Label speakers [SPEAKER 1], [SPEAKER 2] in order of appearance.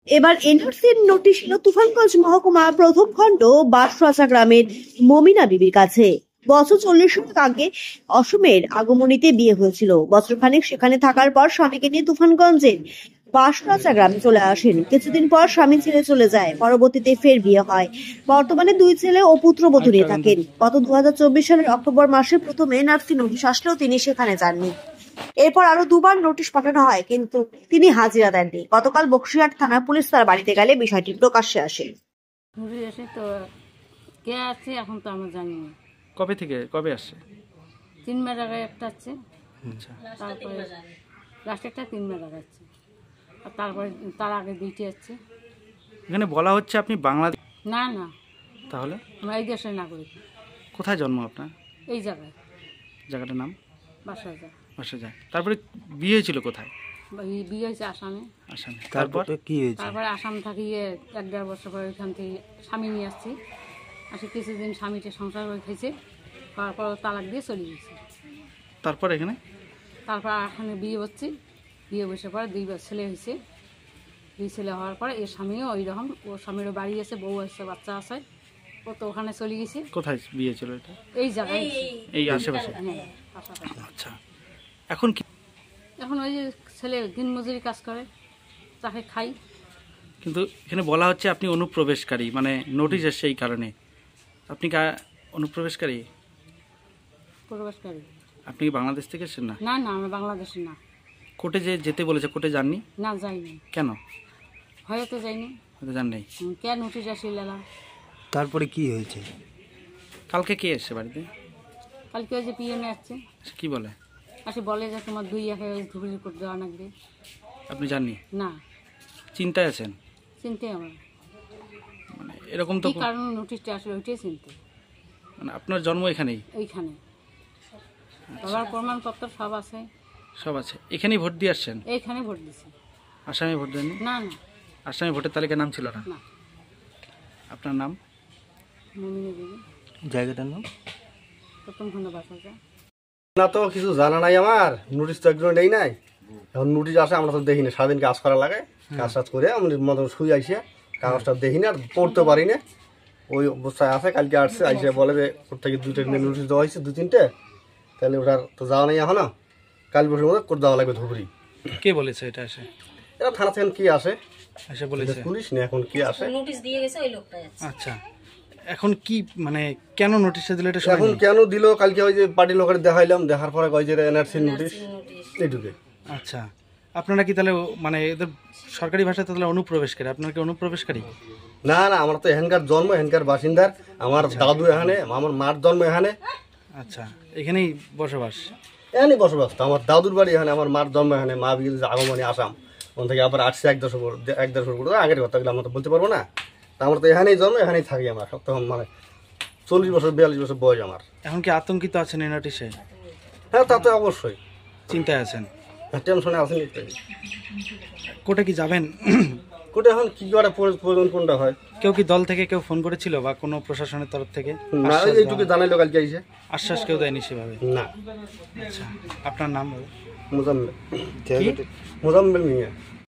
[SPEAKER 1] এবার এনআরসির নোটিশ এলো তুফানগঞ্জ মহকুমা প্রথম খণ্ড বাঁশরাচা গ্রামের মমিনা বিবির কাছে। বছর 40 আগে অসমের আগমনীতে বিয়ে হয়েছিল। বছরখানেক সেখানে থাকার পর স্বামীকে নিয়ে তুফানগঞ্জের বাঁশরাচা গ্রামে চলে আসেন। কিছুদিন পর স্বামী ছেড়ে চলে যায়। পরবর্তীতে ফের বিয়ে হয়। বর্তমানে 2 ছেলে ও পুত্রবধূ নিয়ে থাকেন। গত 2024 সালের অক্টোবর মাসে প্রথম এনআরসি নোটিশ আসলেও তিনি সেখানে যাননি। এরপর আরো 2 বার নোটিশ পাঠানো হয়, কিন্তু তিনি হাজিরা দেননি। গতকাল বক্সিরহাট থানার পুলিশ তার বাড়িতে গেলে বিষয়টি প্রকাশ্যে আসে।
[SPEAKER 2] তো কে আছে এখন তো আমরা জানি না।
[SPEAKER 3] কবে আসছে?
[SPEAKER 2] 3 মাস আগে একটা আছে,
[SPEAKER 3] আচ্ছা,
[SPEAKER 2] তারপরে লাস্ট একটা 3 মাস আগে আছে, আর তারপরে তার আগে 2টি আছে।
[SPEAKER 3] এখানে বলা হচ্ছে আপনি বাংলাদেশ?
[SPEAKER 2] না না,
[SPEAKER 3] তাহলে
[SPEAKER 2] আমরা এই দেশের নাগরিক।
[SPEAKER 3] কোথায় জন্ম আপনার?
[SPEAKER 2] এই জায়গায়।
[SPEAKER 3] জায়গাটার নাম?
[SPEAKER 2] বাঁশরাচা।
[SPEAKER 3] বাঁশরাচা। তারপরে বিয়ে হয়েছিল কোথায়?
[SPEAKER 2] বিয়ে হয়েছে আসামে।
[SPEAKER 3] আসামে। তারপর
[SPEAKER 4] কি হয়েছে?
[SPEAKER 2] তারপরে আসাম থাকি 1-1.5 বছর পরে ওইখান থেকে স্বামী নিয়ে আসছি। কিছুদিন স্বামীটা সংসার করে খেয়েছে, খাওয়ার পর তালাক দিয়ে চলে গেছে।
[SPEAKER 3] তারপর এখানে
[SPEAKER 2] এখানে বিয়ে হচ্ছে। বিয়ে বসে পরে 2 ছেলে হয়েছে। 2 ছেলে হওয়ার পরে এর স্বামীও ওই রকম, ওর স্বামীরও বাড়ি আছে, বউ আছে, বাচ্চা আছে। ও তো ওখানে চলে গেছে।
[SPEAKER 3] কোথায় বিয়ে ছিল এটা?
[SPEAKER 2] এই জায়গায়,
[SPEAKER 3] এই আশেপাশে।
[SPEAKER 2] হ্যাঁ, পাশাপাশি।
[SPEAKER 3] আচ্ছা, এখন কি?
[SPEAKER 2] এখন ওই যে ছেলে দিনমজুরি কাজ করে, তাকে খাই।
[SPEAKER 3] কিন্তু এখানে বলা হচ্ছে আপনি অনুপ্রবেশকারী, মানে নোটিশ এসছে এই কারণে। আপনি কি অনুপ্রবেশকারী?
[SPEAKER 2] প্রবেশকারী।
[SPEAKER 3] আপনি কি বাংলাদেশ থেকে এসেছেন? না
[SPEAKER 2] না না, আমরা বাংলাদেশের না।
[SPEAKER 3] কোর্টে যেতে বলেছে, কোর্টে যাননি?
[SPEAKER 2] না, যাইনি।
[SPEAKER 3] কেন?
[SPEAKER 2] হয়তো যাইনি।
[SPEAKER 3] হয়তো যান নাই।
[SPEAKER 2] কেন নোটিশ আসিল?
[SPEAKER 4] তারপরে কি হয়েছে?
[SPEAKER 3] কালকে কে এসছে বাড়িতে?
[SPEAKER 2] কালকে ওই যে পিএমএ আসছে।
[SPEAKER 3] কি বলে?
[SPEAKER 2] বলে যে তোমার 2 একে ধুবড়ি করে দেওয়া লাগবে।
[SPEAKER 3] আপনি জাননি?
[SPEAKER 2] না।
[SPEAKER 3] চিন্তায় আছেন?
[SPEAKER 2] চিনতে আমরা,
[SPEAKER 3] মানে এরকম তো
[SPEAKER 2] কি কারণ নোটিশটা আসলে ওইটাই চিনতে।
[SPEAKER 3] মানে আপনার জন্ম এখানেই?
[SPEAKER 2] এইখানে বাবার প্রমাণপত্র সব আছে।
[SPEAKER 3] সব আছে? এখানেই ভোট দিয়ে আসছেন?
[SPEAKER 2] এইখানে ভোট দিছি।
[SPEAKER 3] আসামে ভোট দেননি?
[SPEAKER 2] না না।
[SPEAKER 3] আসামে ভোটের তালিকায় নাম ছিল না?
[SPEAKER 2] না।
[SPEAKER 3] আপনার নাম?
[SPEAKER 2] মমিনা বিবি।
[SPEAKER 4] জায়গাটার নাম?
[SPEAKER 2] প্রথম খণ্ড বাঁশরাচা।
[SPEAKER 5] না তো কিছু জানা নাই আমার, নোটিশ তো একজন নেই নাই। এখন নোটিশ আসে আমরা তো দেখি না, সারাদিন কাজ করা লাগে, কাজ টাজ করে আমাদের মতো শুয়ে আইসে কাগজটা দেখি না, আর পড়তে পারি না, ওই অবস্থায় আছে। কালকে আসছে, আইসে বলে যে ওর থেকে 2টা নোটিশ দেওয়া হয়েছে, 2-3টে, তাহলে ওটার তো যাওয়া নেই এখনো, কাল বছর মধ্যে করে দেওয়া লাগবে ধুবড়ি।
[SPEAKER 3] কে বলেছে এটা আসে?
[SPEAKER 5] এরা থানা থেকে কি আসে
[SPEAKER 3] এসে বলেছে?
[SPEAKER 5] পুলিশ না, এখন কি আসে
[SPEAKER 6] নোটিশ দিয়ে গেছে ওই লোকটা।
[SPEAKER 3] আচ্ছা, এখন কি মানে কেন নোটিশটা দিল এটা?
[SPEAKER 5] এখন কেন দিল? কালকে ওই যে পার্টির লোকের দেখাইলাম, দেখার পরে কয় যে এনআরসি নোটিশ, এইটুকু।
[SPEAKER 3] আচ্ছা, আপনারা কি তাহলে মানে এদের সরকারি ভাষায় তাহলে অনুপ্রবেশকারী? আপনারা কি অনুপ্রবেশকারী?
[SPEAKER 5] না না, আমরা তো এখানকার জন্ম, এখানকার বাসিন্দার। আমার দাদু এখানে, আমার মার জন্ম এখানে।
[SPEAKER 3] আচ্ছা, এখানেই বসবাস?
[SPEAKER 5] এখানেই বসবাস। তো আমার দাদুর বাড়ি এখানে, আমার মার জন্ম এখানে, মা বিয়ে আগমনী আসাম, ওখান থেকে আবার আসছে 1-1.5 বছর আগের কথাগুলো আমরা তো বলতে পারবো না। তা আমরা তো এখানেই জন্ম, এখানেই থাকি আমরা সব, তখন মানে 40 বছর 42 বছর বয়স আমার।
[SPEAKER 3] এখন কি আতঙ্কিত আছেন এই নোটিশে?
[SPEAKER 5] হ্যাঁ, তা তো অবশ্যই
[SPEAKER 3] চিন্তায় আছেন?
[SPEAKER 5] টেনশনে আছেন।
[SPEAKER 3] কোর্টে কি যাবেন?
[SPEAKER 5] কোর্টে এখন কি করে প্রয়োজন কোনটা হয়?
[SPEAKER 3] কেউ কি দল থেকে কেউ ফোন করেছিল বা কোনো প্রশাসনের তরফ থেকে?
[SPEAKER 5] না, এইটুকু জানাইলো কালকে আইসে।
[SPEAKER 3] আশ্বাস কেউ দেয়নি সেভাবে?
[SPEAKER 5] না।
[SPEAKER 3] আচ্ছা, আপনার নাম?
[SPEAKER 5] মুজাম্মেল মিয়া।